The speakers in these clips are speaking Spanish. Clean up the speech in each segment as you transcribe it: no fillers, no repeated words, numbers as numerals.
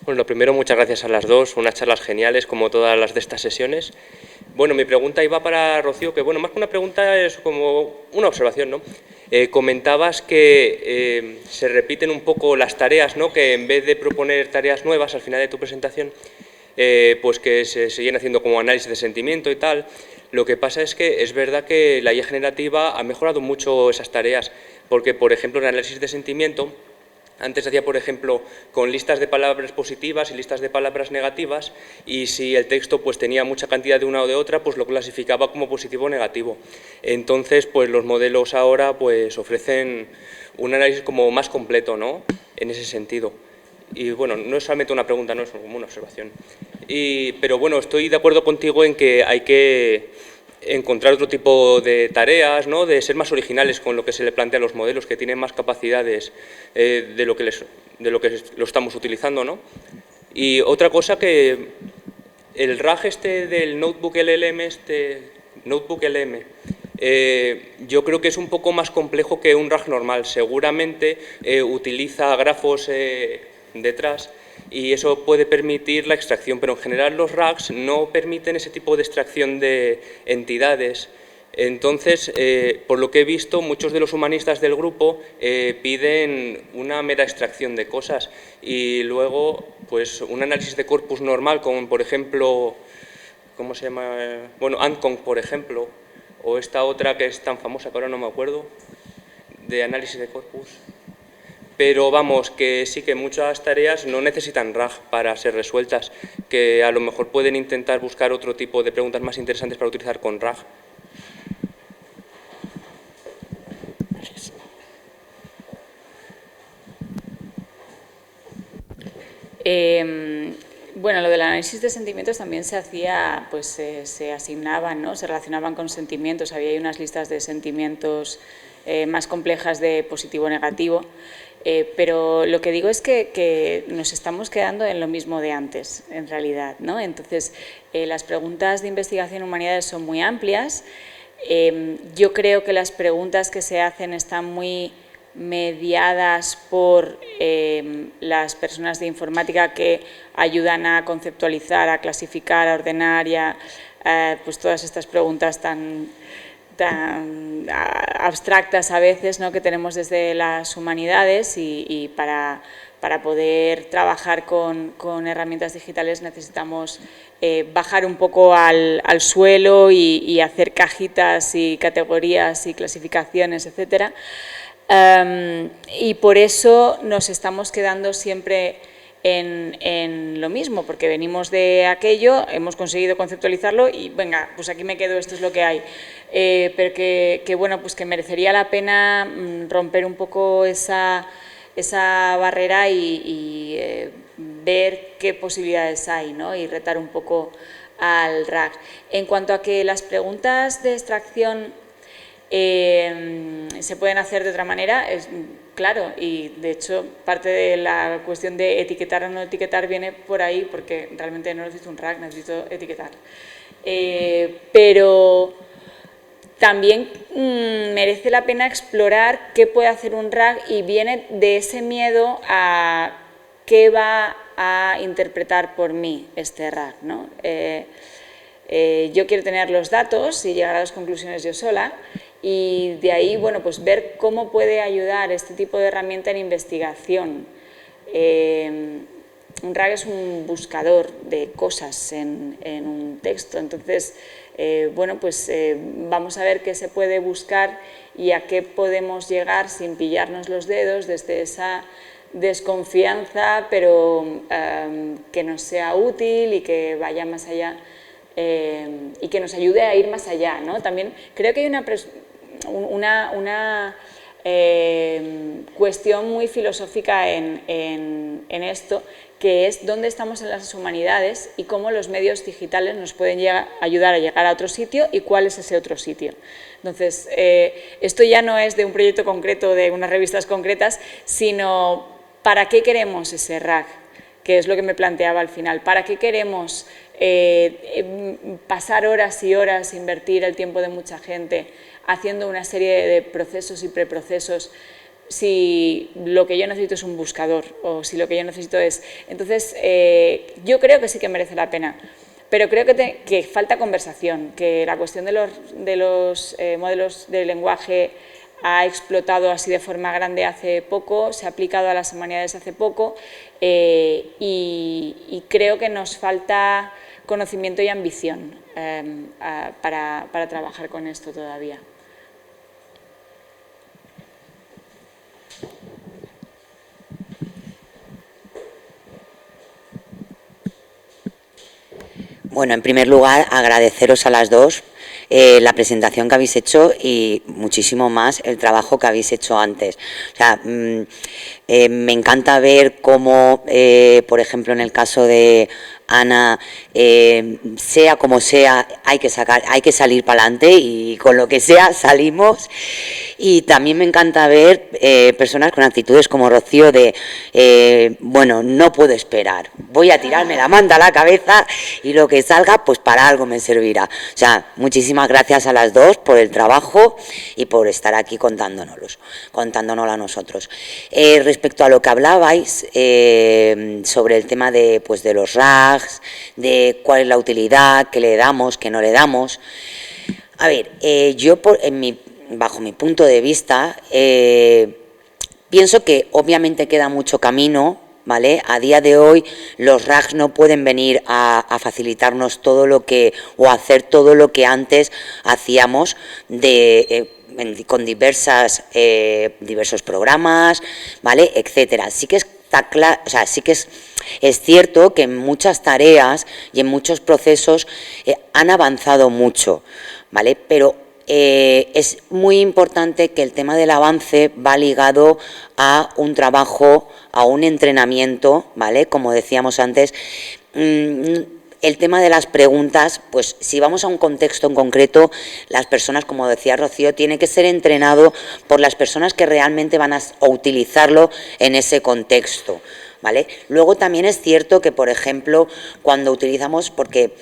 Bueno, lo primero, muchas gracias a las dos, unas charlas geniales como todas las de estas sesiones. Bueno, mi pregunta iba para Rocío, que bueno, más que una pregunta es como una observación, ¿no? Comentabas que se repiten un poco las tareas, ¿no? Que en vez de proponer tareas nuevas al final de tu presentación, pues que se siguen haciendo como análisis de sentimiento y tal. Lo que pasa es que es verdad que la IA generativa ha mejorado mucho esas tareas, porque, por ejemplo, el análisis de sentimiento antes se hacía, por ejemplo, con listas de palabras positivas y listas de palabras negativas, y si el texto pues tenía mucha cantidad de una o de otra, pues lo clasificaba como positivo o negativo. Entonces, pues los modelos ahora pues ofrecen un análisis como más completo, ¿no? En ese sentido. Y bueno, no es solamente una pregunta, no es como una observación. Pero bueno, estoy de acuerdo contigo en que hay que encontrar otro tipo de tareas, ¿no? De ser más originales con lo que se le plantea a los modelos, que tienen más capacidades de lo que lo estamos utilizando, ¿no? Y otra cosa, que el RAG este del Notebook LLM, Notebook LM, yo creo que es un poco más complejo que un RAG normal. Seguramente utiliza grafos detrás, y eso puede permitir la extracción, pero en general los RAGs no permiten ese tipo de extracción de entidades. Entonces, por lo que he visto, muchos de los humanistas del grupo piden una mera extracción de cosas, y luego pues un análisis de corpus normal, como por ejemplo, ¿cómo se llama? Bueno, Ancon, por ejemplo, o esta otra que es tan famosa que ahora no me acuerdo, de análisis de corpus. Pero vamos, que sí, que muchas tareas no necesitan RAG para ser resueltas, que a lo mejor pueden intentar buscar otro tipo de preguntas más interesantes para utilizar con RAG. Bueno, lo del análisis de sentimientos también se hacía, pues se asignaban, ¿no? Se relacionaban con sentimientos, había unas listas de sentimientos más complejas de positivo o negativo, pero lo que digo es que nos estamos quedando en lo mismo de antes, en realidad, ¿no? Entonces, las preguntas de investigación en humanidades son muy amplias. Yo creo que las preguntas que se hacen están muy mediadas por las personas de informática que ayudan a conceptualizar, a clasificar, a ordenar y a pues todas estas preguntas tan abstractas a veces, ¿no? Que tenemos desde las humanidades, y para poder trabajar con herramientas digitales necesitamos bajar un poco al suelo y hacer cajitas y categorías y clasificaciones, etcétera. Y por eso nos estamos quedando siempre en lo mismo, porque venimos de aquello, hemos conseguido conceptualizarlo y venga, pues aquí me quedo, esto es lo que hay. Pero que bueno, pues que merecería la pena romper un poco esa barrera y ver qué posibilidades hay, ¿no? Y retar un poco al RAG. En cuanto a que las preguntas de extracción se pueden hacer de otra manera, es claro, y de hecho parte de la cuestión de etiquetar o no etiquetar viene por ahí, porque realmente no necesito un RAG, necesito etiquetar. Pero también merece la pena explorar qué puede hacer un RAG, y viene de ese miedo a qué va a interpretar por mí este RAG, ¿no? Yo quiero tener los datos y llegar a las conclusiones yo sola, y de ahí, bueno, pues ver cómo puede ayudar este tipo de herramienta en investigación. Un RAG es un buscador de cosas en un texto, entonces, bueno, pues vamos a ver qué se puede buscar y a qué podemos llegar sin pillarnos los dedos, desde esa desconfianza, pero que nos sea útil y que vaya más allá. Y que nos ayude a ir más allá, ¿no? También creo que hay una cuestión muy filosófica en esto, que es dónde estamos en las humanidades y cómo los medios digitales nos pueden ayudar a llegar a otro sitio y cuál es ese otro sitio. Entonces, esto ya no es de un proyecto concreto, de unas revistas concretas, sino ¿para qué queremos ese RAG? Que es lo que me planteaba al final. ¿Para qué queremos pasar horas y horas, invertir el tiempo de mucha gente haciendo una serie de procesos y preprocesos si lo que yo necesito es un buscador o si lo que yo necesito es... Entonces, yo creo que sí que merece la pena, pero creo que falta conversación, que la cuestión de los modelos de lenguaje ha explotado así de forma grande hace poco, se ha aplicado a las humanidades hace poco y creo que nos falta conocimiento y ambición para trabajar con esto todavía. Bueno, en primer lugar, agradeceros a las dos la presentación que habéis hecho y muchísimo más el trabajo que habéis hecho antes. O sea, me encanta ver cómo, por ejemplo, en el caso de Ana, sea como sea, hay que salir para adelante y con lo que sea salimos. Y también me encanta ver personas con actitudes como Rocío de, bueno, no puedo esperar, voy a tirarme la manta a la cabeza y lo que salga, pues para algo me servirá. O sea, muchísimas gracias a las dos por el trabajo y por estar aquí contándonoslo a nosotros. Respecto a lo que hablabais sobre el tema de, pues, de los RAGs, de cuál es la utilidad, qué le damos, qué no le damos. A ver, yo bajo mi punto de vista pienso que obviamente queda mucho camino, ¿vale? A día de hoy los RAGs no pueden venir a facilitarnos todo lo que, o hacer todo lo que antes hacíamos con diversos programas, ¿vale? Etcétera. Sí que está claro, o sea, sí que es cierto que en muchas tareas y en muchos procesos han avanzado mucho, ¿vale? Pero es muy importante que el tema del avance va ligado a un trabajo, a un entrenamiento, ¿vale? Como decíamos antes, el tema de las preguntas, pues si vamos a un contexto en concreto, las personas, como decía Rocío, tiene que ser entrenado por las personas que realmente van a utilizarlo en ese contexto, ¿vale? Luego también es cierto que, por ejemplo, cuando utilizamos, porque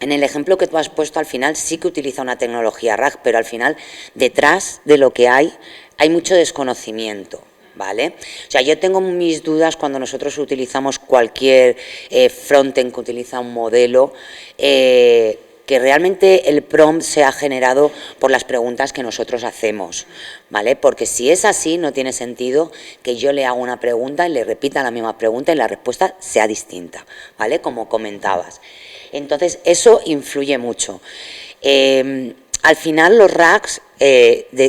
en el ejemplo que tú has puesto al final sí que utiliza una tecnología RAG, pero al final detrás de lo que hay mucho desconocimiento, ¿vale? O sea, yo tengo mis dudas cuando nosotros utilizamos cualquier frontend que utiliza un modelo, que realmente el prompt sea generado por las preguntas que nosotros hacemos, ¿vale? Porque si es así, no tiene sentido que yo le haga una pregunta y le repita la misma pregunta y la respuesta sea distinta, ¿vale? Como comentabas. Entonces, eso influye mucho. Al final, los RAGs,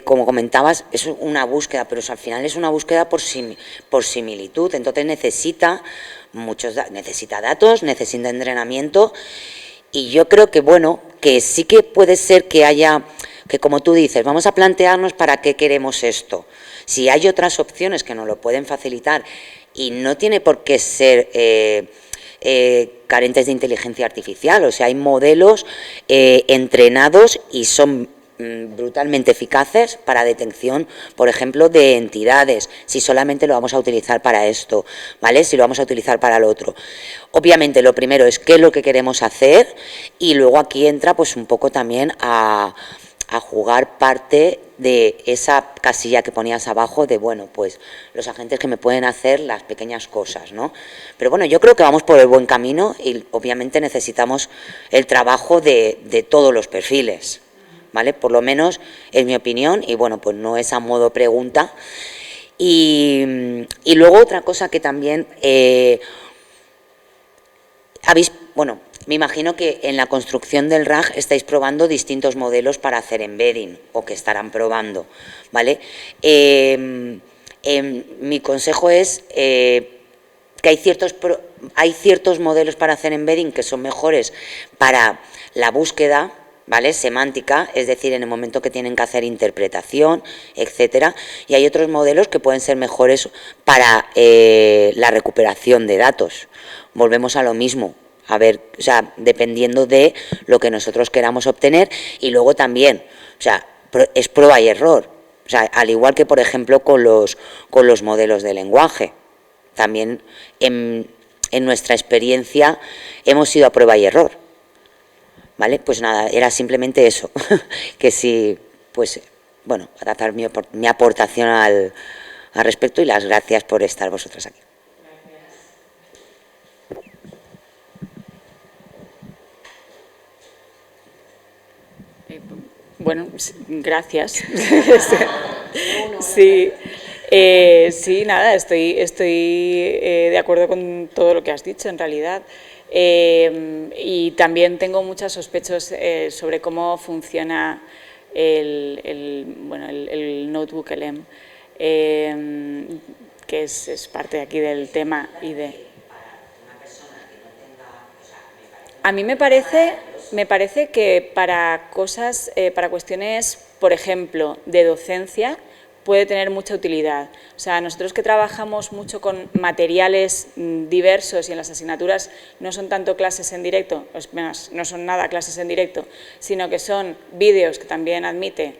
como comentabas, es una búsqueda, pero al final es una búsqueda por similitud. Entonces, necesita datos, necesita entrenamiento. Y yo creo que, bueno, que sí que puede ser que haya, que como tú dices, vamos a plantearnos para qué queremos esto. Si hay otras opciones que nos lo pueden facilitar y no tiene por qué ser carentes de inteligencia artificial, o sea, hay modelos entrenados y son brutalmente eficaces para detección, por ejemplo, de entidades, si solamente lo vamos a utilizar para esto, ¿vale? Si lo vamos a utilizar para lo otro. Obviamente, lo primero es qué es lo que queremos hacer y luego aquí entra pues un poco también a jugar parte de esa casilla que ponías abajo de, bueno, pues los agentes que me pueden hacer las pequeñas cosas, ¿no? Pero bueno, yo creo que vamos por el buen camino y obviamente necesitamos el trabajo de todos los perfiles, ¿vale? Por lo menos es mi opinión y bueno, pues no es a modo pregunta. Y luego otra cosa que también me imagino que en la construcción del RAG estáis probando distintos modelos para hacer embedding o que estarán probando, ¿vale? Mi consejo es que hay ciertos modelos para hacer embedding que son mejores para la búsqueda, ¿vale? Semántica, es decir, en el momento que tienen que hacer interpretación, etcétera, y hay otros modelos que pueden ser mejores para la recuperación de datos. Volvemos a lo mismo. A ver, o sea, dependiendo de lo que nosotros queramos obtener y luego también, o sea, es prueba y error. O sea, al igual que, por ejemplo, con los modelos de lenguaje. También en nuestra experiencia hemos ido a prueba y error. ¿Vale? Pues nada, era simplemente eso. Que sí, pues, bueno, para dar mi aportación al respecto y las gracias por estar vosotras aquí. Bueno, gracias. Sí, sí, nada, estoy de acuerdo con todo lo que has dicho, en realidad. Y también tengo muchas sospechas sobre cómo funciona el notebook LM, que es parte de aquí del tema y de... A mí me parece que para cosas, para cuestiones, por ejemplo, de docencia, puede tener mucha utilidad. O sea, nosotros que trabajamos mucho con materiales diversos y en las asignaturas no son tanto clases en directo, no son nada clases en directo, sino que son vídeos que también admite,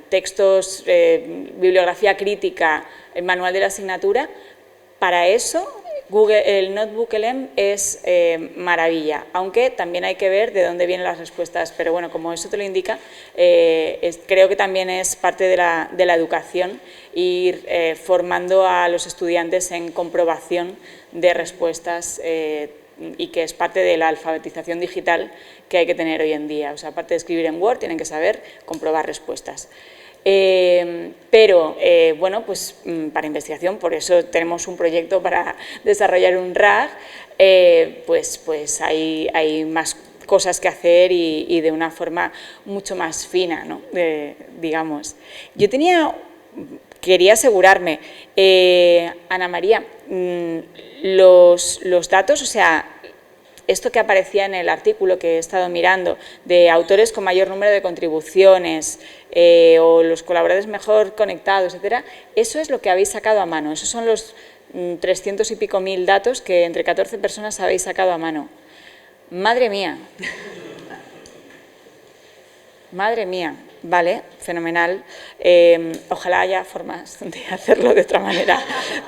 textos, bibliografía crítica, el manual de la asignatura. Para eso el Notebook LM es maravilla, aunque también hay que ver de dónde vienen las respuestas, pero bueno, como eso te lo indica, creo que también es parte de la educación, ir formando a los estudiantes en comprobación de respuestas y que es parte de la alfabetización digital que hay que tener hoy en día. O sea, aparte de escribir en Word, tienen que saber comprobar respuestas. Pero, bueno, pues para investigación, por eso tenemos un proyecto para desarrollar un RAG, pues hay más cosas que hacer y de una forma mucho más fina, ¿no? Digamos. Yo quería asegurarme, Ana María, los datos, o sea, esto que aparecía en el artículo que he estado mirando, de autores con mayor número de contribuciones o los colaboradores mejor conectados, etcétera, eso es lo que habéis sacado a mano. Esos son los 300 y pico mil datos que entre 14 personas habéis sacado a mano. ¡Madre mía! ¡Madre mía! Vale, fenomenal. Ojalá haya formas de hacerlo de otra manera,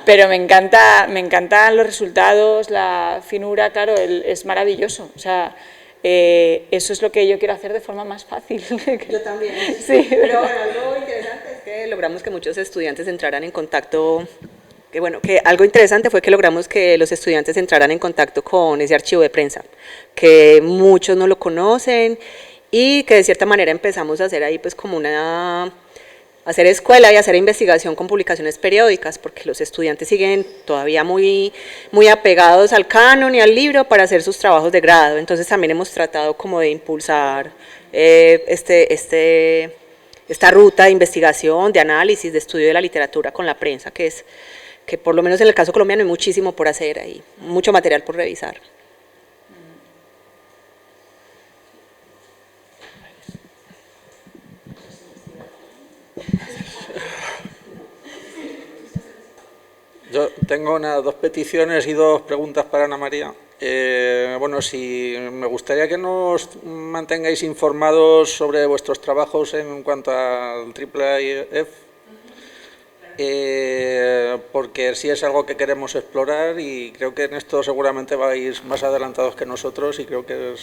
pero me encantan los resultados, la finura, claro, es maravilloso. O sea, eso es lo que yo quiero hacer de forma más fácil. Yo también. Sí, pero bueno, algo interesante es que logramos que muchos estudiantes entraran en contacto. Que algo interesante fue que logramos que los estudiantes entraran en contacto con ese archivo de prensa, que muchos no lo conocen. Y que de cierta manera empezamos a hacer ahí pues como hacer escuela y hacer investigación con publicaciones periódicas, porque los estudiantes siguen todavía muy apegados al canon y al libro para hacer sus trabajos de grado. Entonces también hemos tratado como de impulsar esta ruta de investigación, de análisis, de estudio de la literatura con la prensa, que por lo menos en el caso colombiano hay muchísimo por hacer ahí, mucho material por revisar. Yo tengo dos peticiones y dos preguntas para Ana María. Bueno, me gustaría que nos mantengáis informados sobre vuestros trabajos en cuanto al IIIF, porque sí es algo que queremos explorar y creo que en esto seguramente vais más adelantados que nosotros y creo que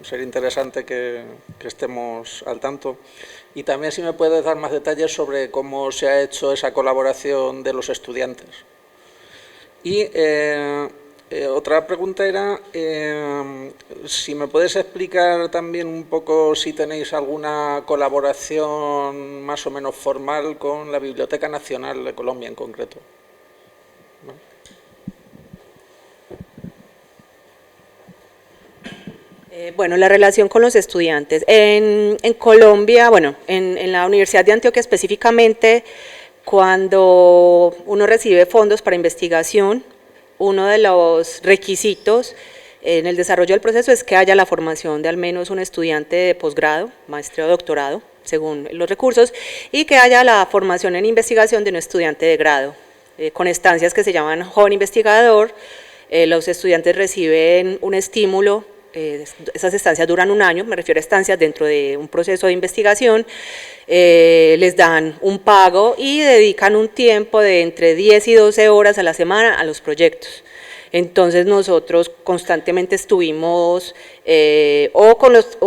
sería interesante que estemos al tanto. Y también si me puedes dar más detalles sobre cómo se ha hecho esa colaboración de los estudiantes. Y otra pregunta era si me puedes explicar también un poco si tenéis alguna colaboración más o menos formal con la Biblioteca Nacional de Colombia en concreto. Bueno, la relación con los estudiantes. En Colombia, bueno, en la Universidad de Antioquia específicamente, cuando uno recibe fondos para investigación, uno de los requisitos en el desarrollo del proceso es que haya la formación de al menos un estudiante de posgrado, maestría o doctorado, según los recursos, y que haya la formación en investigación de un estudiante de grado, con estancias que se llaman joven investigador. Los estudiantes reciben un estímulo. Esas estancias duran un año, me refiero a estancias dentro de un proceso de investigación, les dan un pago y dedican un tiempo de entre 10 y 12 horas a la semana a los proyectos. Entonces nosotros constantemente estuvimos o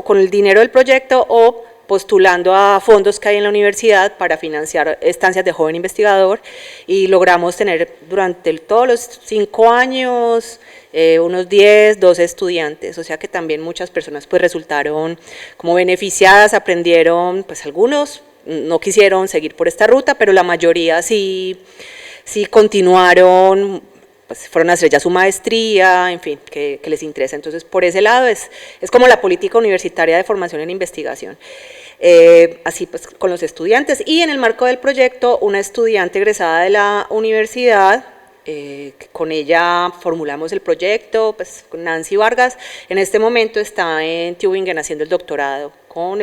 con el dinero del proyecto o postulando a fondos que hay en la universidad para financiar estancias de joven investigador y logramos tener durante todos los 5 años unos 10, 12 estudiantes, o sea que también muchas personas pues resultaron como beneficiadas, aprendieron, pues algunos no quisieron seguir por esta ruta, pero la mayoría sí continuaron, pues fueron a hacer ya su maestría, en fin, que les interesa. Entonces, por ese lado es como la política universitaria de formación en investigación. Así pues con los estudiantes, y en el marco del proyecto, una estudiante egresada de la universidad, con ella formulamos el proyecto, pues con Nancy Vargas, en este momento está en Tübingen haciendo el doctorado con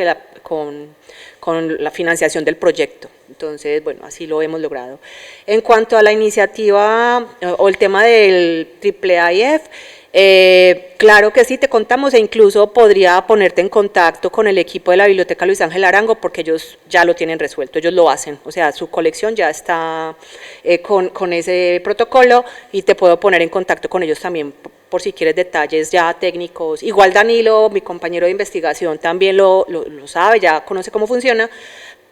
la financiación del proyecto. Entonces, bueno, así lo hemos logrado. En cuanto a la iniciativa o el tema del AAIF, claro que sí, te contamos, e incluso podría ponerte en contacto con el equipo de la Biblioteca Luis Ángel Arango, porque ellos ya lo tienen resuelto, ellos lo hacen, o sea, su colección ya está con ese protocolo, y te puedo poner en contacto con ellos también por si quieres detalles ya técnicos. Igual Danilo, mi compañero de investigación, también lo sabe, ya conoce cómo funciona,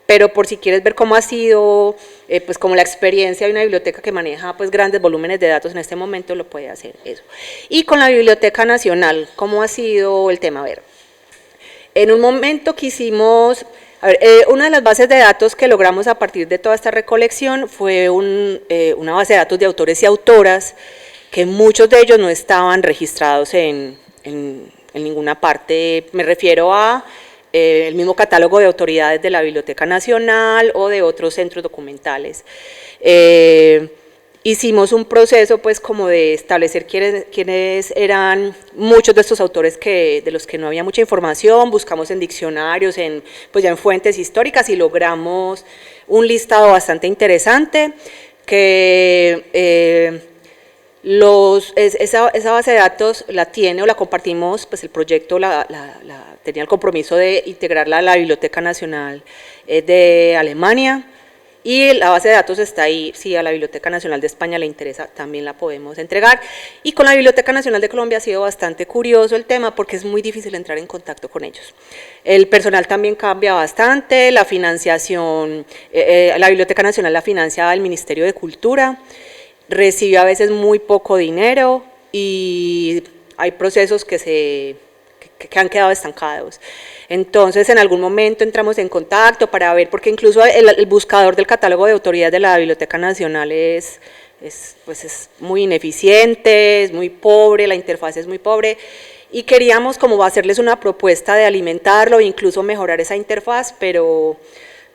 pero por si quieres ver cómo ha sido, pues como la experiencia de una biblioteca que maneja pues grandes volúmenes de datos en este momento, lo puede hacer eso. Y con la Biblioteca Nacional, ¿cómo ha sido el tema? A ver, en un momento quisimos, una de las bases de datos que logramos a partir de toda esta recolección fue una base de datos de autores y autoras, que muchos de ellos no estaban registrados en ninguna parte. Me refiero a el mismo catálogo de autoridades de la Biblioteca Nacional o de otros centros documentales. Hicimos un proceso pues como de establecer quiénes eran muchos de estos autores de los que no había mucha información, buscamos en diccionarios, pues ya en fuentes históricas, y logramos un listado bastante interesante que esa base de datos la tiene o la compartimos, pues el proyecto tenía el compromiso de integrarla a la Biblioteca Nacional de Alemania, y la base de datos está ahí. Si a la Biblioteca Nacional de España le interesa, también la podemos entregar. Y con la Biblioteca Nacional de Colombia ha sido bastante curioso el tema, porque es muy difícil entrar en contacto con ellos. El personal también cambia bastante, la financiación, la Biblioteca Nacional la financia el Ministerio de Cultura, recibe a veces muy poco dinero, y hay procesos que han quedado estancados. Entonces, en algún momento entramos en contacto para ver, porque incluso el buscador del catálogo de autoridades de la Biblioteca Nacional es muy ineficiente, es muy pobre, la interfaz es muy pobre, y queríamos como hacerles una propuesta de alimentarlo e incluso mejorar esa interfaz, pero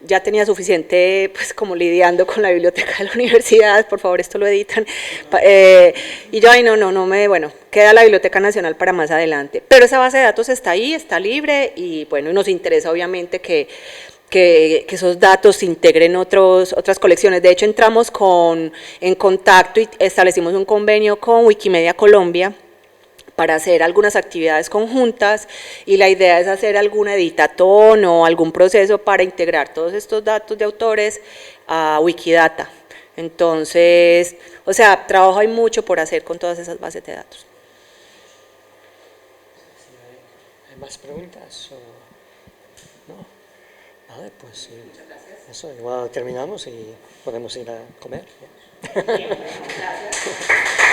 ya tenía suficiente pues como lidiando con la biblioteca de la universidad. Por favor, esto lo editan, y yo, bueno, queda la Biblioteca Nacional para más adelante, pero esa base de datos está ahí, está libre, y bueno, nos interesa obviamente que esos datos se integren en otras colecciones. De hecho, entramos en contacto y establecimos un convenio con Wikimedia Colombia para hacer algunas actividades conjuntas, y la idea es hacer alguna editatón o algún proceso para integrar todos estos datos de autores a Wikidata. Entonces, o sea, trabajo hay mucho por hacer con todas esas bases de datos. ¿Hay más preguntas? ¿No? Vale, pues eso, igual terminamos y podemos ir a comer. Bien, gracias.